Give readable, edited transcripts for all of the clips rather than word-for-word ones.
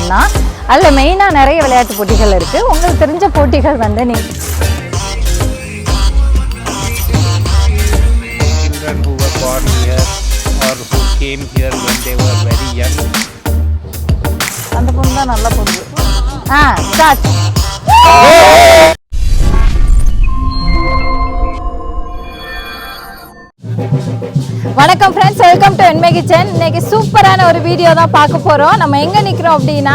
Celebration தான். அதில் மெயினாக நிறைய விளையாட்டு போட்டிகள் இருக்குது. உங்களுக்கு தெரிஞ்ச போட்டிகள் வந்து Children who were born here or who came here when they were very young. அந்த பொண்ணு தான் நல்லா பொண்ணு. ஸ்டார்ட். வணக்கம் ஃப்ரெண்ட்ஸ், வெல்கம் டு என்மை கிச்சன். இன்னைக்கு சூப்பரான ஒரு வீடியோ தான் பார்க்க போகிறோம். நம்ம எங்கே நிற்கிறோம் அப்படின்னா,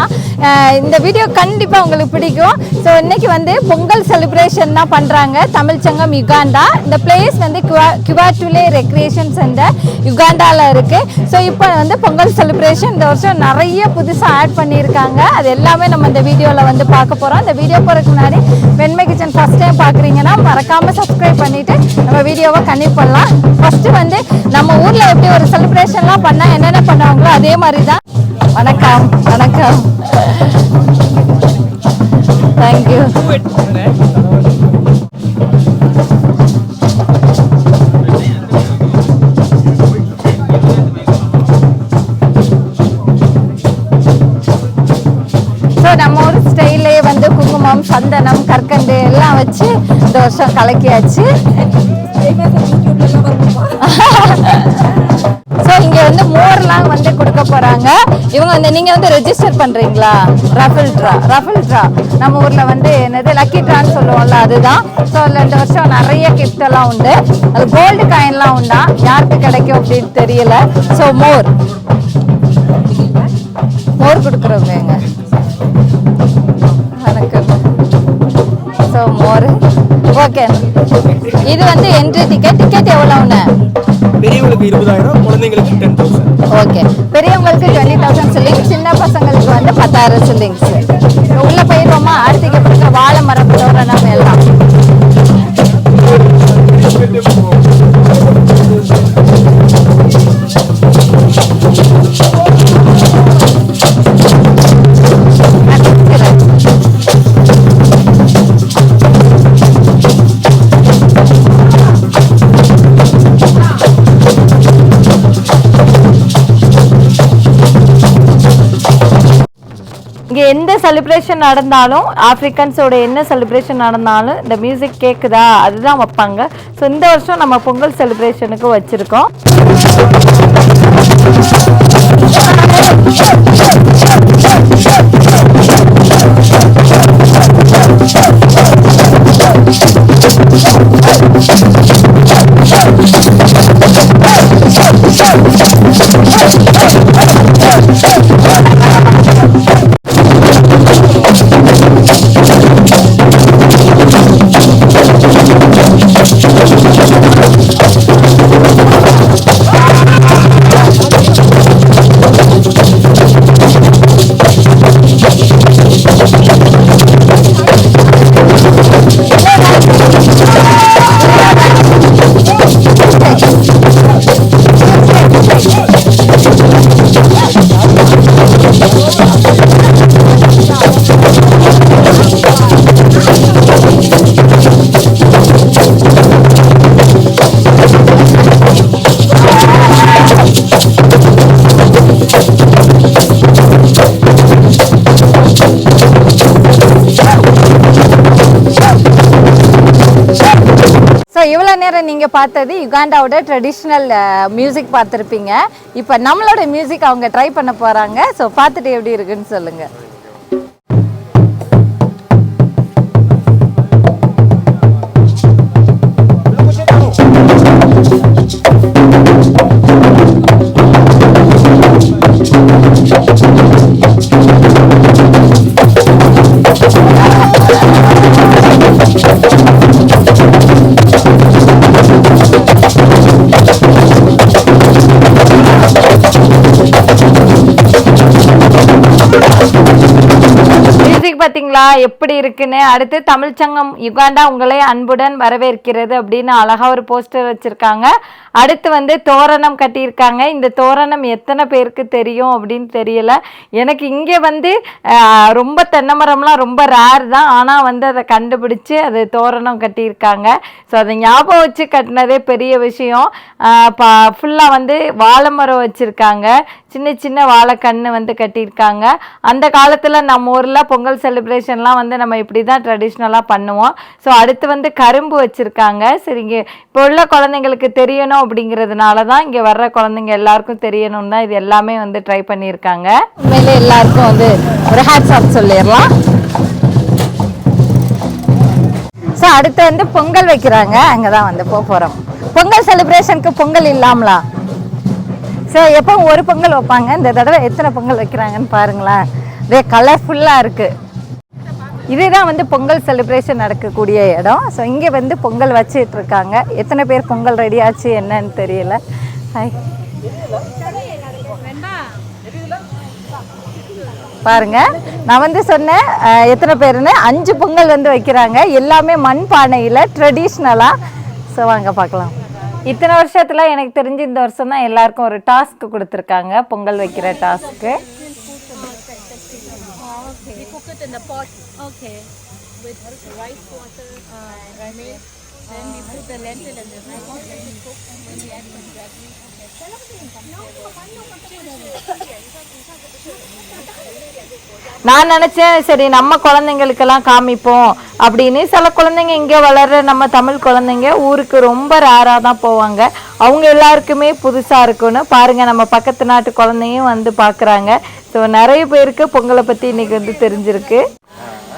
இந்த வீடியோ கண்டிப்பாக உங்களுக்கு பிடிக்கும். ஸோ இன்னைக்கு வந்து பொங்கல் செலிப்ரேஷன் தான் பண்ணுறாங்க தமிழ் சங்கம் யுகாண்டா. இந்த பிளேஸ் வந்து கிவாட்டுலே ரெக்ரியேஷன் சென்டர் யுகாண்டாவில் இருக்குது. ஸோ இப்போ வந்து பொங்கல் செலிப்ரேஷன் இந்த வருஷம் நிறைய புதுசாக ஆட் பண்ணியிருக்காங்க. அது எல்லாமே நம்ம இந்த வீடியோவில் வந்து பார்க்க போகிறோம். இந்த வீடியோ போகிறதுக்கு முன்னாடி வெண்மை கிச்சன் ஃபஸ்ட் டைம் பார்க்குறீங்கன்னா மறக்காமல் சப்ஸ்கிரைப் பண்ணிவிட்டு நம்ம வீடியோவை கன்டினியூ பண்ணலாம். ஃபஸ்ட்டு வந்து நம்ம ஊரில் எப்படி ஒரு செலிப்ரேஷன்லாம் பண்ணால் என்னென்ன பண்ணுவாங்களோ அதே மாதிரி தான். வணக்கம். வணக்கம். தேங்க்யூ. ஸோ நம்ம ஊர் ஸ்டைலே வந்து குங்குமம், சந்தனம், கற்கண்டு எல்லாம் வச்சு இந்த வருஷம் கலக்கியாச்சு. ஸோ இங்கே வந்து மோர்லாம் வந்து கொடுக்க போகிறாங்க. இவங்க வந்து நீங்கள் வந்து ரெஜிஸ்டர் பண்ணுறீங்களா? ரஃபில் ட்ரா நம்ம ஊரில் வந்து என்னது லக்கி ட்ரான்னு சொல்லுவோம்ல, அதுதான். ஸோ அதில் இந்த வருஷம் நிறைய கிஃப்ட் எல்லாம் உண்டு. அது கோல்டு காயின்லாம் உண்டா, யாருக்கு கிடைக்கும் அப்படின்னு தெரியல. ஸோ மோர் கொடுக்குறவங்க எங்க வணக்கம். So more okay. இது வந்து என்ட்ரி டிக்கெட் எவ்வளோன்னு? பெரியவங்களுக்கு 20,000, குழந்தைங்களுக்கு 10,000. ஓகே, பெரியவங்களுக்கு 20,000 சில்லிங்ஸ், சின்ன பசங்களுக்கு வந்து 10,000 சில்லிங்ஸ். உள்ள போயிடுவோமா? அடுத்துக்கு பிறகு வாழை மரம் தோரணம் எல்லாம். இங்கே எந்த செலிப்ரேஷன் நடந்தாலும், ஆஃப்ரிக்கன்ஸோட என்ன செலிப்ரேஷன் நடந்தாலும் இந்த மியூசிக் கேட்குதா அதுதான் வைப்பாங்க. ஸோ இந்த வருஷம் நம்ம பொங்கல் செலிப்ரேஷனுக்கு வச்சுருக்கோம். இவ்வளோ நேரம் நீங்கள் பார்த்தது யுகாண்டாவோட ட்ரெடிஷ்னல் மியூசிக் பார்த்துருப்பீங்க. இப்போ நம்மளோட மியூசிக் அவங்க ட்ரை பண்ண போகிறாங்க. ஸோ பார்த்துட்டு எப்படி இருக்குன்னு சொல்லுங்கள். பார்த்தீங்களா எப்படி இருக்குன்னு. அடுத்து தமிழ்ச்சங்கம் யுகாண்டா உங்களை அன்புடன் வரவேற்கிறது அப்படின்னு அழகா ஒரு போஸ்டர் வச்சிருக்காங்க. அடுத்து வந்து தோரணம் கட்டியிருக்காங்க. இந்த தோரணம் எத்தனை பேருக்கு தெரியும் அப்படின்னு தெரியல. எனக்கு இங்கே வந்து ரொம்ப தென்னை மரம்லாம் ரொம்ப ரேர் தான், ஆனால் வந்து அதை கண்டுபிடிச்சு அது தோரணம் கட்டியிருக்காங்க. ஸோ அதை ஞாபகம் வச்சு கட்டினதே பெரிய விஷயம். ஃபுல்லாக வந்து வாழை மரம் வச்சுருக்காங்க, சின்ன சின்ன வாழைக்கன்று வந்து கட்டியிருக்காங்க. அந்த காலத்தில் நம்ம ஊரில் பொங்கல் செலிப்ரேஷன்லாம் வந்து நம்ம இப்படி தான் ட்ரெடிஷ்னலாக பண்ணுவோம். ஸோ அடுத்து வந்து கரும்பு வச்சுருக்காங்க. சரிங்க, இப்போ உள்ள குழந்தைங்களுக்கு தெரியணும் அப்படிங்கிறதுனால தான் இங்கே வர்ற குழந்தைங்க எல்லாருக்கும் தெரியணும் தான் இது எல்லாமே வந்து ட்ரை பண்ணியிருக்காங்க. உண்மையிலே எல்லாருக்கும் வந்து ஒரு ஹேட்ஸ் ஆஃப் சொல்லிடலாம். ஸோ அடுத்து வந்து பொங்கல் வைக்கிறாங்க, அங்கே தான் வந்து போகிறோம். பொங்கல் செலிப்ரேஷனுக்கு பொங்கல் இல்லாமலா? ஸோ எப்போ ஒரு பொங்கல் வைப்பாங்க, இந்த தடவை எத்தனை பொங்கல் வைக்கிறாங்கன்னு பாருங்களேன். இதே கலர்ஃபுல்லாக இருக்குது. இதுதான் வந்து பொங்கல் செலிப்ரேஷன் நடக்கக்கூடிய இடம். ஸோ இங்கே வந்து பொங்கல் வச்சுட்டு இருக்காங்க. எத்தனை பேர் பொங்கல் ரெடி ஆச்சு என்னன்னு தெரியல. ஹாய், பாருங்க, நான் வந்து சொன்னேன் எத்தனை பேருன்னு. 5 பொங்கல் வந்து வைக்கிறாங்க, எல்லாமே மண் பானையில் ட்ரெடிஷ்னலாக. ஸோ வாங்க பார்க்கலாம். இத்தனை வருஷத்தில் எனக்கு தெரிஞ்சு இந்த வருஷம் தான் எல்லாருக்கும் ஒரு டாஸ்க் கொடுத்துருக்காங்க, பொங்கல் வைக்கிற task. We cook it in the pot. Okay. With rice water, milk. Then we put the lentil and the rice and then we cook and then we add some gravy. நான் நினச்சேன் சரி நம்ம குழந்தைங்களுக்கெல்லாம் காமிப்போம் அப்படின்னு. சில குழந்தைங்க இங்கே வளர்கிற நம்ம தமிழ் குழந்தைங்க ஊருக்கு ரொம்ப ரேராக தான் போவாங்க. அவங்க எல்லாருக்குமே புதுசாக இருக்குன்னு பாருங்கள், நம்ம பக்கத்து நாட்டு குழந்தையும் வந்து பார்க்குறாங்க. ஸோ நிறைய பேருக்கு பொங்கலை பற்றி இன்றைக்கி வந்து தெரிஞ்சிருக்கு.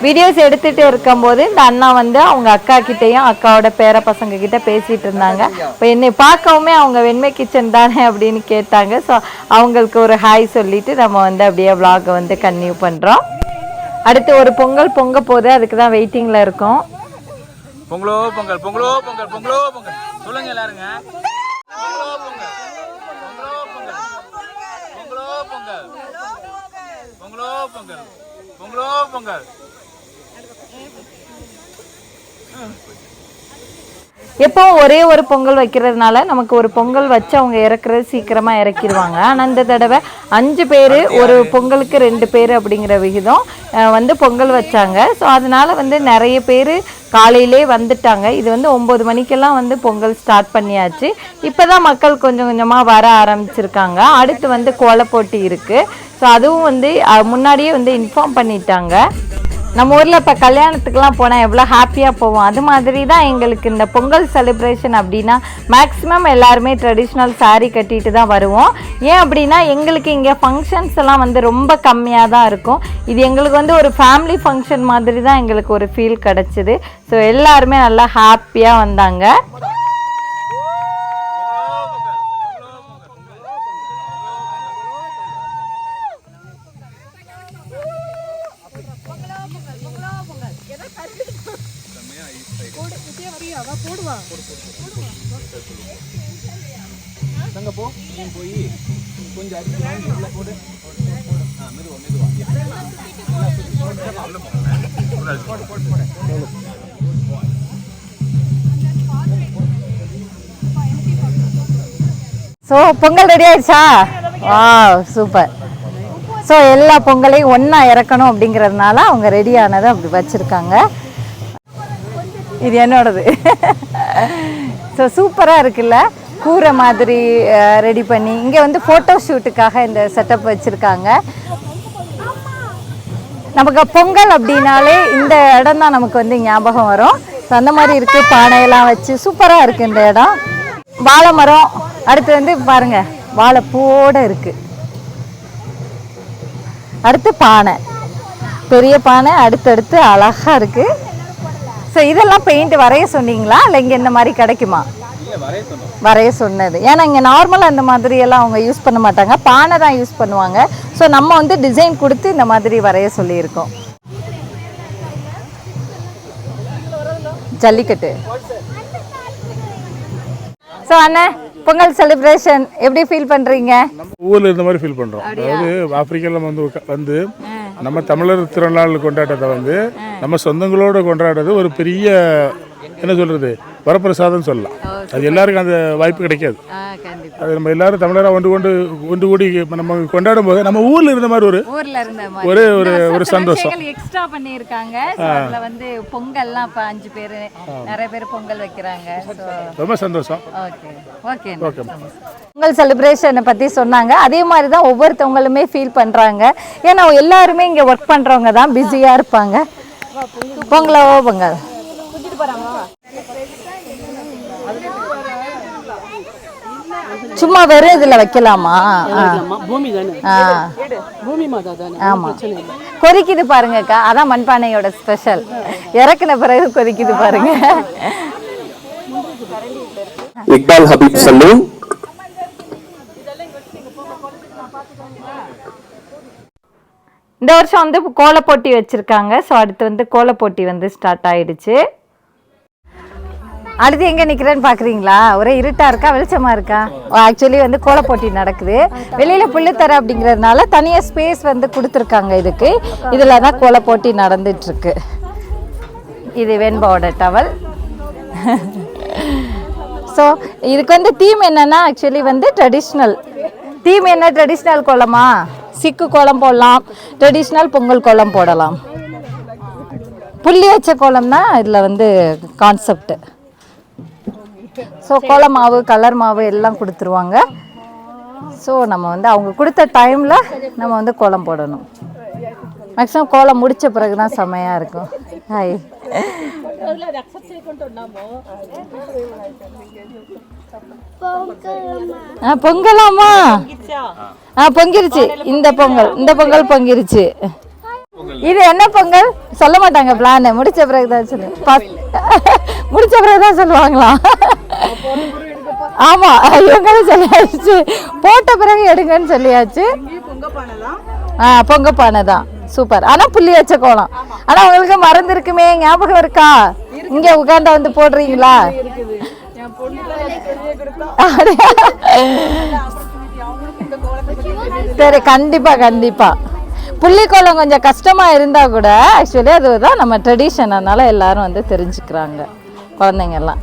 வீடியோஸ் எடுத்துகிட்டு இருக்கும்போது இந்த அண்ணா வந்து அவங்க அக்கா கிட்டேயும் அக்காவோட பேர பசங்க கிட்ட பேசிகிட்டு இருந்தாங்க. இப்போ என்னை பார்க்கவுமே அவங்க வெண்மை கிச்சன் தானே அப்படின்னு கேட்டாங்க. ஸோ அவங்களுக்கு ஒரு ஹாய் சொல்லிவிட்டு நம்ம வந்து அப்படியே விலாகை வந்து கன்டினியூ பண்ணுறோம். அடுத்து ஒரு பொங்கல் பொங்க போது, அதுக்கு தான் வெயிட்டிங்கில் இருக்கோம். பொங்கலோ பொங்கல், பொங்கலோ பொங்கல், பொங்கலோ பொங்கல் சொல்லுங்க எல்லாருங்க. பொங்கலோ பொங்கல், பொங்கலோ பொங்கல், பொங்கலோ பொங்கல், பொங்கலோ பொங்கல், பொங்கலோ பொங்கல். எப்போ ஒரே ஒரு பொங்கல் வைக்கிறதுனால நமக்கு ஒரு பொங்கல் வச்சு அவங்க இறக்குறது சீக்கிரமாக இறக்கிடுவாங்க. ஆனால் இந்த தடவை 5 பேர் ஒரு பொங்கலுக்கு 2 பேர் அப்படிங்கிற விகிதம் வந்து பொங்கல் வச்சாங்க. ஸோ அதனால் வந்து நிறைய பேர் காலையிலே வந்துட்டாங்க. இது வந்து 9 மணிக்கெல்லாம் வந்து பொங்கல் ஸ்டார்ட் பண்ணியாச்சு. இப்போ தான் மக்கள் கொஞ்சம் கொஞ்சமாக வர ஆரம்பிச்சிருக்காங்க. அடுத்து வந்து கோல போட்டி இருக்குது. ஸோ அதுவும் வந்து முன்னாடியே வந்து இன்ஃபார்ம் பண்ணிட்டாங்க. நம்ம ஊரில் இப்போ கல்யாணத்துக்கெலாம் போனால் எவ்வளோ ஹாப்பியாக போவோம், அது மாதிரி தான் எங்களுக்கு இந்த பொங்கல் செலிப்ரேஷன் அப்படின்னா மேக்ஸிமம் எல்லாருமே ட்ரெடிஷ்னல் சாரீ கட்டிட்டு தான் வருவோம். ஏன் அப்படின்னா எங்களுக்கு இங்கே ஃபங்க்ஷன்ஸ் எல்லாம் வந்து ரொம்ப கம்மியாக தான் இருக்கும். இது எங்களுக்கு வந்து ஒரு ஃபேமிலி ஃபங்க்ஷன் மாதிரி தான் எங்களுக்கு ஒரு ஃபீல் கிடச்சிது. ஸோ எல்லாருமே நல்லா ஹாப்பியாக வந்தாங்க. ஸோ பொங்கல் ரெடி ஆயிடுச்சா? சூப்பர். ஸோ எல்லா பொங்கலையும் ஒன்றா இறக்கணும் அப்படிங்கிறதுனால அவங்க ரெடியானதை அப்படி வச்சுருக்காங்க. இது என்னோடது. ஸோ சூப்பராக இருக்குல்ல, கூரை மாதிரி ரெடி பண்ணி இங்கே வந்து ஃபோட்டோ ஷூட்டுக்காக இந்த செட்டப் வச்சுருக்காங்க. நமக்கு பொங்கல் அப்படின்னாலே இந்த இடம் தான் நமக்கு வந்து ஞாபகம் வரும். ஸோ அந்த மாதிரி இருக்குது, பானையெல்லாம் வச்சு சூப்பராக இருக்குது இந்த இடம். வாழை மரம், அடுத்து வந்து பாருங்கள் வாழைப்பூவோடு இருக்குது. அடுத்து பானை, பெரிய பானை அடுத்தடுத்து அழகாக இருக்குது. ஸோ இதெல்லாம் பெயிண்ட் வரைய சொன்னீங்களா இல்லை இங்கே இந்த மாதிரி கிடைக்குமா? வரைய சொன்னது. ஏன்னா இங்கே நார்மலாக இந்த மாதிரியெல்லாம் அவங்க யூஸ் பண்ண மாட்டாங்க, பானை தான் யூஸ் பண்ணுவாங்க. ஸோ நம்ம வந்து டிசைன் கொடுத்து இந்த மாதிரி வரைய சொல்லியிருக்கோம். ஜல்லிக்கட்டு. ஸோ அண்ணே, பொங்கல் செலிப்ரேஷன் எப்படி ஃபீல் பண்ணுறீங்க? ஊரில் இருந்த மாதிரி ஃபீல் பண்ணுறோம். அதாவது ஆப்பிரிக்காவில் வந்து நம்ம தமிழர் திருநாள் கொண்டாட்டத்தை வந்து நம்ம சொந்தங்களோடு கொண்டாடுறது ஒரு பெரிய என்ன சொல்கிறது வரப்பிரசாதம் சொல்லலாம். அது எல்லாருக்கும் அந்த வாய்ப்பு கிடைக்காது. அது நம்ம எல்லாரும் தமிழராக ஒன்று கூடி நம்ம கொண்டாடும் போது நம்ம ஊரில் இருந்த மாதிரி ஒரு சந்தோஷம். எக்ஸ்ட்ரா பண்ணியிருக்காங்க. அதில் வந்து பொங்கல்லாம் இப்போ 5 பேர் நிறைய பேர் பொங்கல் வைக்கிறாங்க. ரொம்ப சந்தோஷம். ஓகே பொங்கல் செலிப்ரேஷனை பற்றி சொன்னாங்க. அதே மாதிரி தான் ஒவ்வொருத்தவங்களுமே ஃபீல் பண்ணுறாங்க. ஏன்னா எல்லாருமே இங்கே ஒர்க் பண்ணுறவங்க தான் பிஸியாக இருப்பாங்க. பொங்கலோ பொங்கல் சும்மா வெறும் இதில் வைக்கலாமா? ஆமா கொதிக்குது பாருங்கக்கா. அதான் மண்பானையோட ஸ்பெஷல். இறக்குன பிறகு கொதிக்குது பாருங்க. இக்பால் ஹபீப் சலூன். இந்த வருஷம் வந்து கோலப்போட்டி வச்சிருக்காங்க. ஸோ அடுத்து வந்து கோலப்போட்டி வந்து ஸ்டார்ட் ஆயிடுச்சு. அடுத்து எங்கே நிற்கிறேன்னு பார்க்குறீங்களா? ஒரே இருட்டாக இருக்கா வெளிச்சமாக இருக்கா? ஆக்சுவலி வந்து கோலப்போட்டி நடக்குது. வெளியில் புள்ளித்தர அப்படிங்கிறதுனால தனியாக ஸ்பேஸ் வந்து கொடுத்துருக்காங்க இதுக்கு. இதில் தான் கோலப்போட்டி நடந்துட்டுருக்கு. இது வெண்பாவோட டவல். ஸோ இதுக்கு வந்து தீம் என்னென்னா ஆக்சுவலி வந்து ட்ரெடிஷ்னல் தீம். என்ன ட்ரெடிஷ்னல் கோலமா? சிக்கு கோலம் போடலாம், ட்ரெடிஷ்னல் பொங்கல் கோலம் போடலாம். புள்ளி வச்ச கோலம் தான் இதில் வந்து கான்செப்ட். ஸோ கோலம் மாவு கலர் மாவு எல்லாம் கொடுத்துருவாங்க. ஸோ நம்ம வந்து அவங்க கொடுத்த டைமில் நம்ம வந்து கோலம் போடணும். மேக்ஸிமம் கோலம் முடித்த பிறகு தான் செம்மையாக இருக்கும். ஹாய் பொங்கலாமா? பொங்கிருச்சு. இந்த பொங்கல் பொங்கிருச்சு. இது என்ன பொங்கல் சொல்ல மாட்டாங்க. பிளான் முடிச்ச பிறகுதான் சொல்லு. முடிச்ச பிறகுதான் சொல்லுவாங்களா? ஆமா இவங்களும் சொல்லியாச்சு. போட்ட பிறகு எடுங்கன்னு சொல்லியாச்சு. பொங்கப்பானை தான் சூப்பர். ஆனா புள்ளி வச்ச கோலம். ஆனா உங்களுக்கு மறந்துருக்குமே, ஞாபகம் இருக்கா? இங்க உட்கார்ந்தா வந்து போடுறீங்களா? சரி கண்டிப்பா. புள்ளிக்கோலம் கொஞ்சம் கஷ்டமா இருந்தா கூட ஆக்சுவலி அதுதான் நம்ம ட்ரெடிஷன். அதனால எல்லாரும் வந்து தெரிஞ்சுக்கிறாங்க குழந்தைங்க எல்லாம்.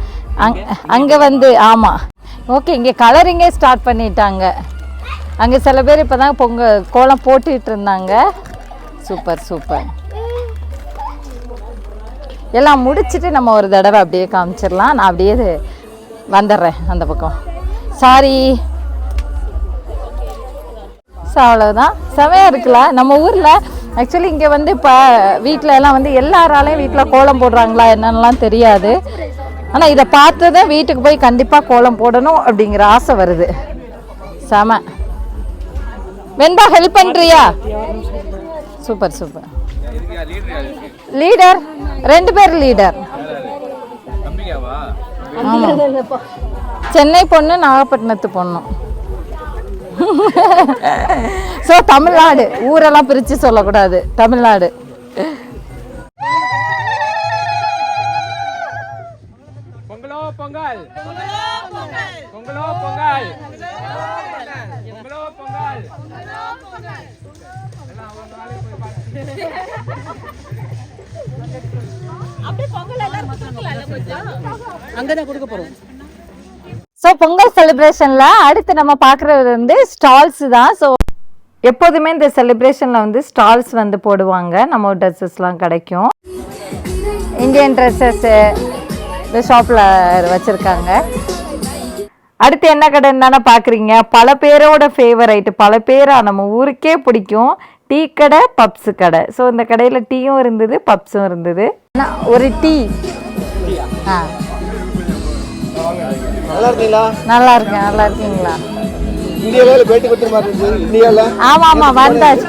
அங்க வந்து ஆமா ஓகே. இங்கே கலரிங்கே ஸ்டார்ட் பண்ணிட்டாங்க. அங்கே சில பேர் இப்போதான் கோலம் போட்டுட்டு இருந்தாங்க. சூப்பர். எல்லாம் முடிச்சுட்டு நம்ம ஒரு தடவை அப்படியே காமிச்சிடலாம். நான் அப்படியே வந்துடுறேன் அந்த பக்கம். சாரி. ஸோ அவ்வளோதான். செமையாக இருக்குல்ல நம்ம ஊரில். ஆக்சுவலி இங்கே வந்து இப்போ வீட்டில் எல்லாம் வந்து எல்லாராலையும் வீட்டில் கோலம் போடுறாங்களா என்னென்னலாம் தெரியாது. ஆனால் இதை பார்த்து தான் வீட்டுக்கு போய் கண்டிப்பாக கோலம் போடணும் அப்படிங்கிற ஆசை வருது. செம. வெண்பா ஹெல்ப் பண்ணுறியா? சூப்பர். லீடர் 2 பேர் லீடர். சென்னை பொண்ணு, நாகப்பட்டினத்து பொண்ணு. ஸோ தமிழ்நாடு. ஊரெல்லாம் பிரித்து சொல்லக்கூடாது. தமிழ்நாடு. அங்கதான் கொடுக்க போறோம். ஸோ பொங்கல் செலிப்ரேஷனில் அடுத்து நம்ம பார்க்குறது வந்து ஸ்டால்ஸ் தான். ஸோ எப்போதுமே இந்த செலிப்ரேஷனில் வந்து ஸ்டால்ஸ் வந்து போடுவாங்க. நம்ம ட்ரெஸ்ஸஸ்லாம் கிடைக்கும். இந்தியன் ட்ரெஸ்ஸஸ்ஸு இந்த ஷாப்பில் வச்சுருக்காங்க. அடுத்து என்ன கடைன்னு தானே பார்க்குறீங்க. பல பேரோட ஃபேவரைட்டு, பல பேராக நம்ம ஊருக்கே பிடிக்கும் டீ கடை, பப்ஸு கடை. ஸோ இந்த கடையில் டீயும் இருந்தது, பப்ஸும் இருந்தது. ஒரு டீ. நல்லா இருக்கீங்களா? ஆமா வந்தாச்சு.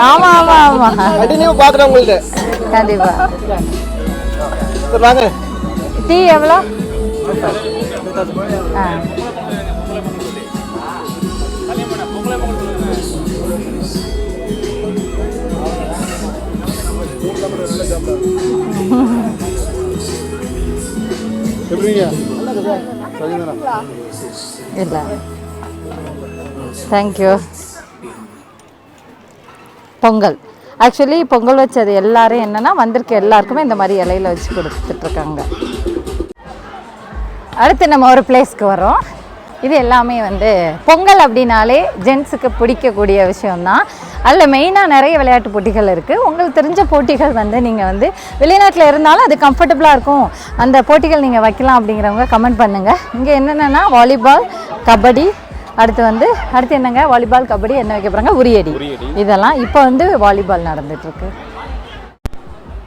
ஆமா கண்டிப்பா. டீ எவ்வளோ? இல்லை தேங்க்யூ. பொங்கல். ஆக்சுவலி பொங்கல் வச்சது எல்லாரும் என்னென்னா வந்திருக்க எல்லாருக்குமே இந்த மாதிரி இலையில வச்சு கொடுத்துட்ருக்காங்க. அடுத்து நம்ம ஒரு பிளேஸ்க்கு வரோம். இது எல்லாமே வந்து பொங்கல் அப்படின்னாலே ஜென்ஸுக்கு பிடிக்கக்கூடிய விஷயம்தான். அதில் மெயினாக நிறைய விளையாட்டு போட்டிகள் இருக்குது. உங்களுக்கு தெரிஞ்ச போட்டிகள் வந்து நீங்கள் வந்து வெளிநாட்டில் இருந்தாலும் அது கம்ஃபர்டபுளாக இருக்கும், அந்த போட்டிகள் நீங்கள் வைக்கலாம் அப்படிங்கிறவங்க கமெண்ட் பண்ணுங்கள். இங்கே என்னென்னா வாலிபால், கபடி, அடுத்து என்னங்க வாலிபால், கபடி, என்ன வைக்க போகிறாங்க, உரியடி. இதெல்லாம் இப்போ வந்து வாலிபால் நடந்துகிட்ருக்கு.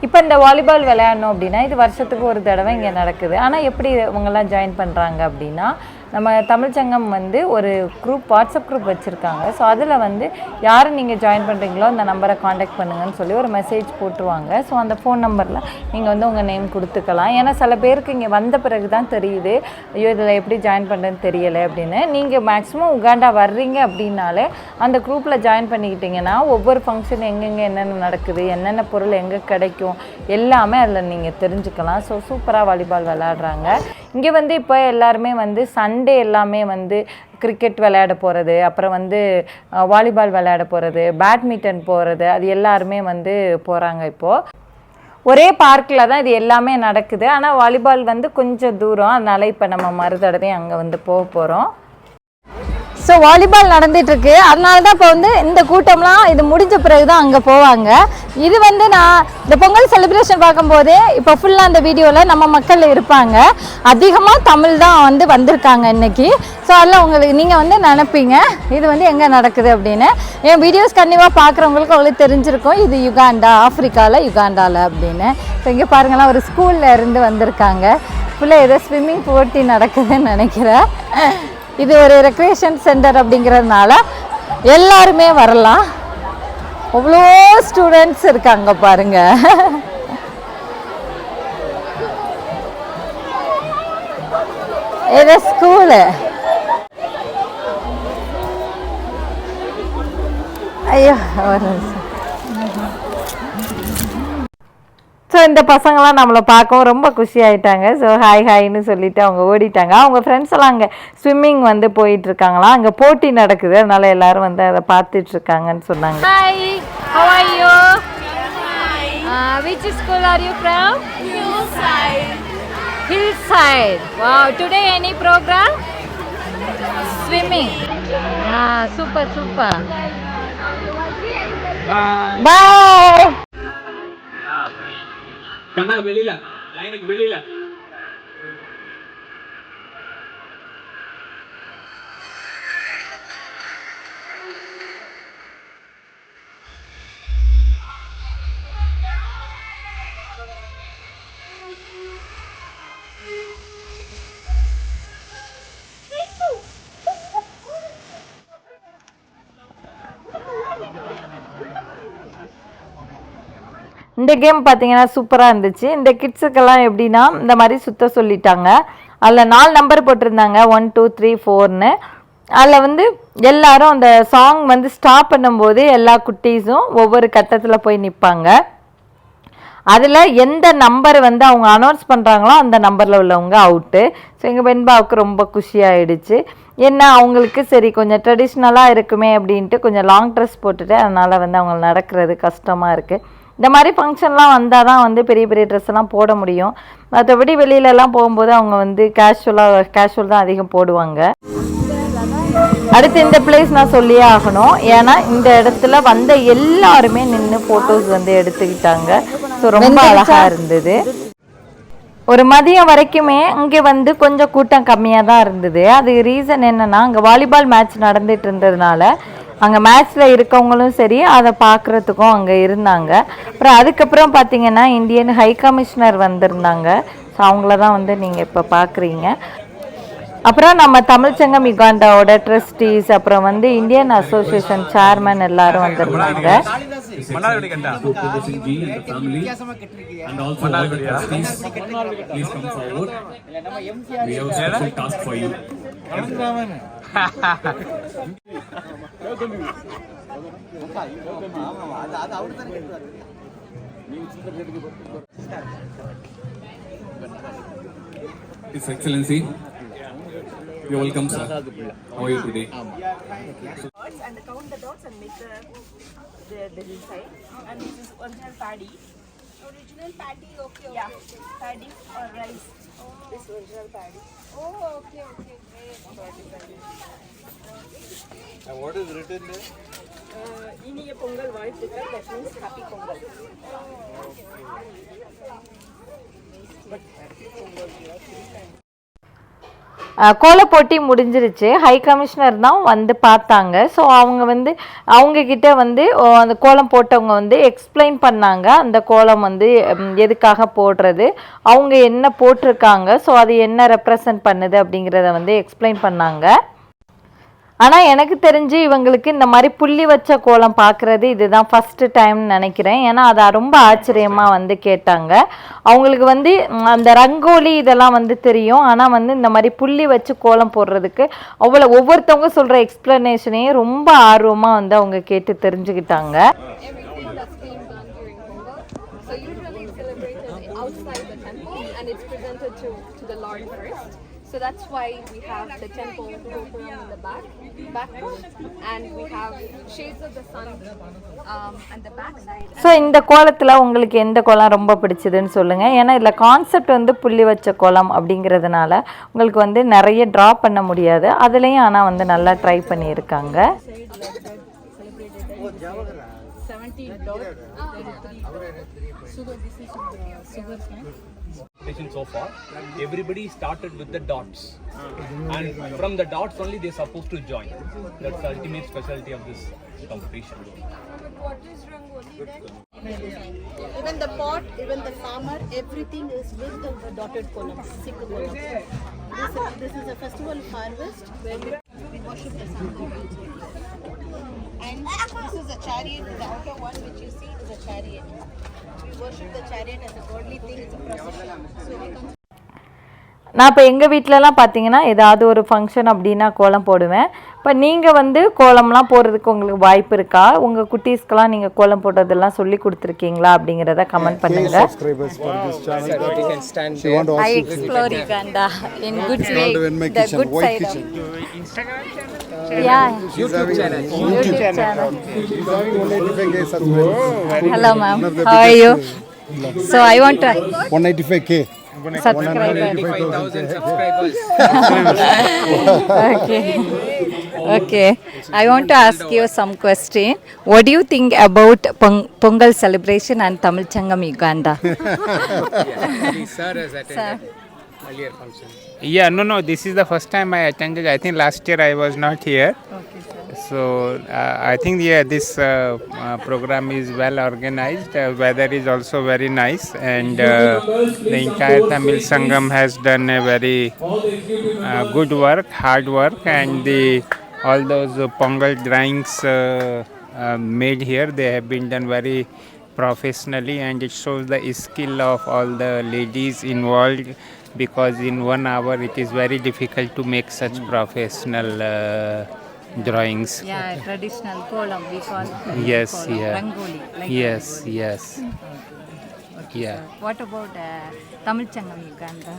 இப்போ இந்த வாலிபால் விளையாடணும் அப்படின்னா இது வருஷத்துக்கு ஒரு தடவை இங்கே நடக்குது. ஆனால் எப்படி இவங்கெல்லாம் ஜாயின் பண்ணுறாங்க அப்படின்னா, நம்ம தமிழ்ச்சங்கம் வந்து ஒரு குரூப், வாட்ஸ்அப் குரூப் வச்சுருக்காங்க. ஸோ அதில் வந்து யார் நீங்கள் ஜாயின் பண்ணுறீங்களோ அந்த நம்பரை காண்டாக்ட் பண்ணுங்கன்னு சொல்லி ஒரு மெசேஜ் போட்டுருவாங்க. ஸோ அந்த ஃபோன் நம்பரில் நீங்கள் வந்து உங்கள் நேம் கொடுத்துக்கலாம். ஏன்னா சில பேருக்கு இங்கே வந்த பிறகு தான் தெரியுது, ஐயோ இதில் எப்படி ஜாயின் பண்ணுறதுன்னு தெரியலை அப்படின்னு. நீங்கள் மேக்ஸிமம் உகாண்டா வர்றீங்க அப்படின்னாலே அந்த குரூப்பில் ஜாயின் பண்ணிக்கிட்டிங்கன்னா ஒவ்வொரு ஃபங்க்ஷன் எங்கெங்கே என்னென்ன நடக்குது, என்னென்ன பொருள் எங்கே கிடைக்கும் எல்லாமே அதில் நீங்கள் தெரிஞ்சுக்கலாம். ஸோ சூப்பராக வாலிபால் விளையாடுறாங்க. இங்கே வந்து இப்போ எல்லாருமே வந்து சண்டே எல்லாமே வந்து கிரிக்கெட் விளையாட போகிறது, அப்புறம் வந்து வாலிபால் விளையாட போகிறது, பேட்மிண்டன் போகிறது, அது எல்லாருமே வந்து போகிறாங்க. இப்போது ஒரே பார்க்கில் தான் இது எல்லாமே நடக்குது. ஆனால் வாலிபால் வந்து கொஞ்சம் தூரம், அதனால் இப்போ நம்ம மறுதடவையும் அங்கே வந்து போக போகிறோம். ஸோ வாலிபால் நடந்துகிட்ருக்கு. அதனால தான் இப்போ வந்து இந்த கூட்டம்லாம் இது முடிஞ்ச பிறகு தான் அங்கே போவாங்க. இது வந்து நான் இந்த பொங்கல் செலிப்ரேஷன் பார்க்கும்போதே இப்போ ஃபுல்லாக அந்த வீடியோவில் நம்ம மக்கள் இருப்பாங்க. அதிகமாக தமிழ் தான் வந்து வந்திருக்காங்க இன்றைக்கி. ஸோ அதில் உங்களுக்கு நீங்கள் வந்து நினைப்பீங்க இது வந்து எங்கே நடக்குது அப்படின்னு. என் வீடியோஸ் கண்டிப்பாக பார்க்குறவங்களுக்கு அவங்களுக்கு தெரிஞ்சிருக்கும் இது யுகாண்டா, ஆஃப்ரிக்காவில் யுகாண்டாவில் அப்படின்னு. ஸோ இங்கே பாருங்களேன், ஒரு ஸ்கூலில் இருந்து வந்திருக்காங்க. ஃபுல்லாக ஏதோ ஸ்விம்மிங் போட்டி நடக்குதுன்னு நினைக்கிறேன். இது ஒரு ரெக்ரியேஷன் சென்டர் அப்படிங்கிறதுனால எல்லாருமே வரலாம். அவ்வளோ ஸ்டூடெண்ட்ஸ் இருக்காங்க பாருங்க. இது ஸ்கூலு. ஐயோ ஒரு நிமிஷம். ஸோ இந்த பசங்களாம் நம்மளை பார்க்கவும் ரொம்ப குஷி ஆகிட்டாங்க. ஸோ ஹாய் ஹாய்ன்னு சொல்லிவிட்டு அவங்க ஓடிட்டாங்க. அவங்க ஃப்ரெண்ட்ஸ் எல்லாம் அங்கே ஸ்விம்மிங் வந்து போயிட்டுருக்காங்களாம், அங்கே போட்டி நடக்குது, அதனால் எல்லோரும் வந்து அதை பார்த்துட்ருக்காங்கன்னு சொன்னாங்க. Hi, how are you? Which school are you from? Hillside. Wow, today any program? Swimming. Super. Bye. கண்ணா வெளியில, லைனுக்கு வெளியில. இந்த கேம் பார்த்தீங்கன்னா சூப்பராக இருந்துச்சு. இந்த கிட்ஸுக்கெல்லாம் எப்படின்னா இந்த மாதிரி சுற்ற சொல்லிட்டாங்க. அதில் 4 நம்பர் போட்டிருந்தாங்க, 1 2 3 4ன்னு. அதில் வந்து எல்லாரும் அந்த சாங் வந்து ஸ்டாப் பண்ணும்போது எல்லா குட்டீஸும் ஒவ்வொரு கட்டத்தில் போய் நிற்பாங்க. அதில் எந்த நம்பர் வந்து அவங்க அனௌன்ஸ் பண்ணுறாங்களோ அந்த நம்பரில் உள்ளவங்க அவுட்டு. ஸோ எங்கள் வெண்பாவுக்கு ரொம்ப குஷியாகிடுச்சு. ஏன்னா அவங்களுக்கு சரி கொஞ்சம் ட்ரெடிஷ்னலாக இருக்குமே அப்படின்ட்டு கொஞ்சம் லாங் ட்ரெஸ் போட்டுட்டு, அதனால் வந்து அவங்க நடக்கிறது கஷ்டமாக இருக்குது. இந்த மாதிரி ஃபங்க்ஷன்லாம் வந்தால் தான் வந்து பெரிய பெரிய ட்ரெஸ்ஸெல்லாம் போட முடியும். மற்றபடி வெளியிலலாம் போகும்போது அவங்க வந்து கேஷுவல் தான் அதிகம் போடுவாங்க. அடுத்து இந்த பிளேஸ் நான் சொல்லியே ஆகணும், ஏன்னா இந்த இடத்துல வந்த எல்லாருமே நின்று ஃபோட்டோஸ் வந்து எடுத்துக்கிட்டாங்க. ஸோ ரொம்ப அழகாக இருந்தது. ஒரு மதியம் வரைக்குமே இங்கே வந்து கொஞ்சம் கூட்டம் கம்மியாக தான் இருந்தது. அது ரீசன் என்னென்னா அங்கே வாலிபால் மேட்ச் நடந்துகிட்டு இருந்ததுனால அங்கே மேட்ச்சில் இருக்கவங்களும் சரி அதை பார்க்குறதுக்கும் அங்கே இருந்தாங்க. அப்புறம் அதுக்கப்புறம் பார்த்திங்கன்னா இந்தியன் ஹை கமிஷனர் வந்திருந்தாங்க. ஸோ அவங்கள தான் வந்து நீங்கள் இப்போ பார்க்குறீங்க. அப்புறம் நம்ம தமிழ்ச்சங்கம் யுகாண்டாவோட ட்ரஸ்டீஸ், அப்புறம் வந்து இந்தியன் அசோசியேஷன் சேர்மன் எல்லாரும் வந்திருந்தாங்க. His Excellency, you're welcome, sir. How are you today? and count the dots and make the design. And this is original paddy. Original paddy, okay. Yeah, paddy or rice. Oh. This original paddy. Oh, okay. And what is written there? Iniya Pongal Vaalthukal, that means happy Pongal. கோலப்போட்டி முடிஞ்சிருச்சு. High commissioner தான் வந்து பார்த்தாங்க. So அவங்கக்கிட்ட அந்த கோலம் போட்டவங்க explain பண்ணாங்க அந்த கோலம் எதுக்காக போடுறது, அவங்க என்ன போட்டிருக்காங்க, ஸோ அது என்ன ரெப்ரசன்ட் பண்ணுது அப்படிங்கிறத எக்ஸ்பிளைன் பண்ணாங்க. ஆனால் எனக்கு தெரிஞ்சு இவங்களுக்கு இந்த மாதிரி புள்ளி வச்ச கோலம் பார்க்குறது இதுதான் ஃபஸ்ட்டு டைம்னு நினைக்கிறேன். ஏன்னா அதை ரொம்ப ஆச்சரியமாக கேட்டாங்க. அவங்களுக்கு அந்த ரங்கோலி இதெல்லாம் தெரியும். ஆனால் இந்த மாதிரி புள்ளி வச்சு கோலம் போடுறதுக்கு ஒவ்வொருத்தவங்க சொல்கிற எக்ஸ்ப்ளனேஷனையும் ரொம்ப ஆர்வமாக அவங்க கேட்டு தெரிஞ்சுக்கிட்டாங்க. So that's why we have the temple program in the back and we have shades of the sun and the back side. So இந்த கோலத்தில் உங்களுக்கு எந்த கோலம் ரொம்ப பிடிச்சதுன்னு சொல்லுங்கள். ஏன்னா இதில் கான்செப்ட் புள்ளி வச்ச கோலம் அப்படிங்கிறதுனால உங்களுக்கு நிறைய ட்ரா பண்ண முடியாது. அதுலேயும் ஆனால் நல்லா ட்ரை பண்ணியிருக்காங்க. 17 dots. So far, everybody started with the dots, and from the dots only they're supposed to join. That's the ultimate specialty of this competition. What is Rangoli then? Even the pot, even the farmer, everything is with the dotted columns, single columns. This is a festival harvest where we worship the sun. And this is a chariot, the outer one which you see is a chariot. We worship the chariot as a godly thing, it's a procession. So we come. நான் இப்போ எங்கள் வீட்டிலலாம் பார்த்தீங்கன்னா ஏதாவது ஒரு function அப்படின்னா கோலம் போடுவேன். இப்போ நீங்கள் கோலம்லாம் போடுறதுக்கு உங்களுக்கு வாய்ப்பு இருக்கா? உங்கள் குட்டீஸ்க்கெலாம் நீங்கள் கோலம் போடுறதெல்லாம் சொல்லி கொடுத்துருக்கீங்களா அப்படிங்கிறத கமெண்ட் பண்ணுங்கள். I explore Uganda in good way, the good side of yeah, YouTube channel. Hello ma'am, how are you? So I want to 185K. subscriber. 185,000 subscribers. Okay. I want to ask you some question. What do you think about Pongal celebration and Tamil Changam Uganda? Sir has attended earlier function. Yeah, no, this is the first time I attended. I think last year I was not here. Okay, sir. So I think this program is well organized. Weather is also very nice, and the entire Tamil Sangam has done a very good work, hard work, and all those Pongal drawings made here, they have been done very professionally, and it shows the skill of all the ladies involved, because in 1 hour it is very difficult to make such professional drawings. Yeah, traditional kolam we call. Yes, kolam, yeah. Rangoli. Like Yes, Rangoli. yes. Okay, Yeah. sir. What about Tamil Changam Uganda?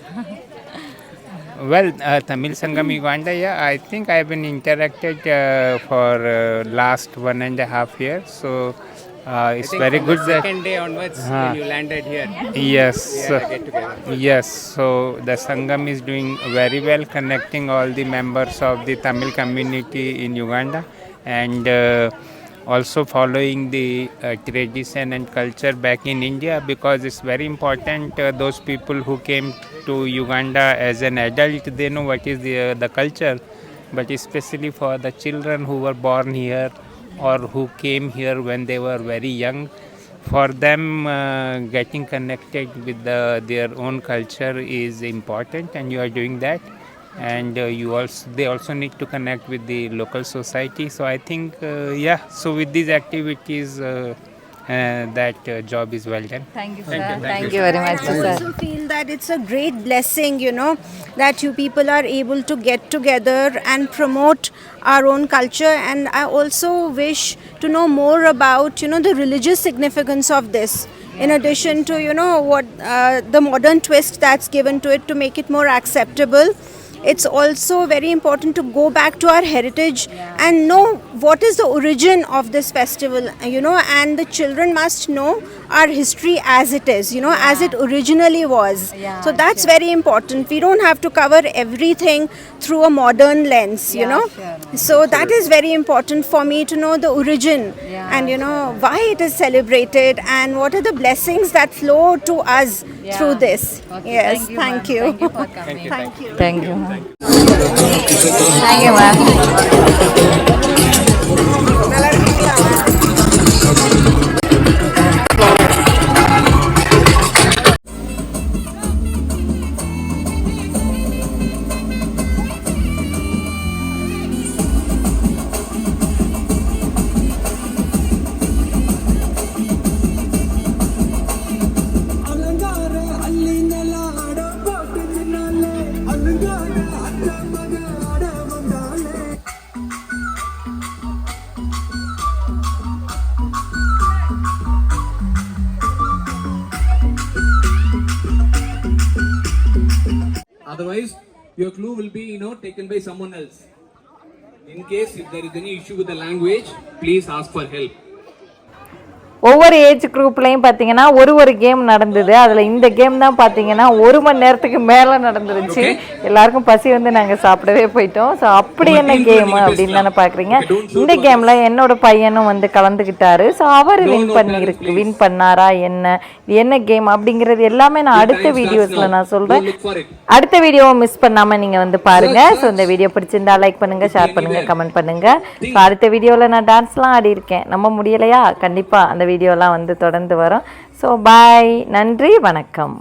Well, Tamil Sangam Uganda, yeah, I think I have been interacted for last 1.5 years. So it's very good that second day onwards when you landed here. yes, Get together. yes. So the Sangam is doing very well, connecting all the members of the Tamil community in Uganda, and also following the tradition and culture back in India, because it's very important. Those people who came to Uganda as an adult, they know what is the culture, but especially for the children who were born here or who came here when they were very young, for them getting connected with their own culture is important, and you are doing that. And they also need to connect with the local society. So I think so with these activities that job is well done. Thank you, sir. Thank you very much, I sir. also feel that it's a great blessing, that you people are able to get together and promote our own culture. And I also wish to know more about, the religious significance of this, in addition to, what the modern twist that's given to it to make it more acceptable. it's also very important to go back to our heritage and know what is the origin of this festival, you know, and the children must know our history as it is, you know, as it originally was. So that's very important. We don't have to cover everything through a modern lens, you know. So that is very important for me to know the origin and, you know, why it is celebrated and what are the blessings that flow to us through this. Yes, thank you. Thank you for coming. Thank you. Thank you, ma'am. Thank you, ma'am. Otherwise, your clue will be, taken by someone else. In case if there is any issue with the language, please ask for help. ஒவ்வொரு age குரூப்லையும் பார்த்தீங்கன்னா ஒரு game நடந்தது. அதில் இந்த game தான் பார்த்தீங்கன்னா 1 மணி நேரத்துக்கு மேலே நடந்துருச்சு. எல்லாருக்கும் பசி வந்து நாங்கள் சாப்பிடவே போயிட்டோம். ஸோ அப்படி என்ன கேம் அப்படின்னு தானே பார்க்குறீங்க. இந்த கேமில் என்னோட பையனும் வந்து கலந்துக்கிட்டாரு. ஸோ அவர் வின் பண்ணாரா என்ன கேம் அப்படிங்கிறது எல்லாமே நான் அடுத்த வீடியோஸில் நான் சொல்கிறேன். அடுத்த வீடியோவை மிஸ் பண்ணாமல் நீங்கள் வந்து பாருங்கள். ஸோ இந்த வீடியோ பிடிச்சிருந்தா லைக் பண்ணுங்கள், ஷேர் பண்ணுங்கள், கமெண்ட் பண்ணுங்கள். ஸோ அடுத்த வீடியோவில் நான் டான்ஸ்லாம் ஆடி இருக்கேன். நம்ம முடியலையா? கண்டிப்பாக அந்த வீடியோலாம் வந்து தொடர்ந்து வரும். ஸோ பாய், நன்றி, வணக்கம்.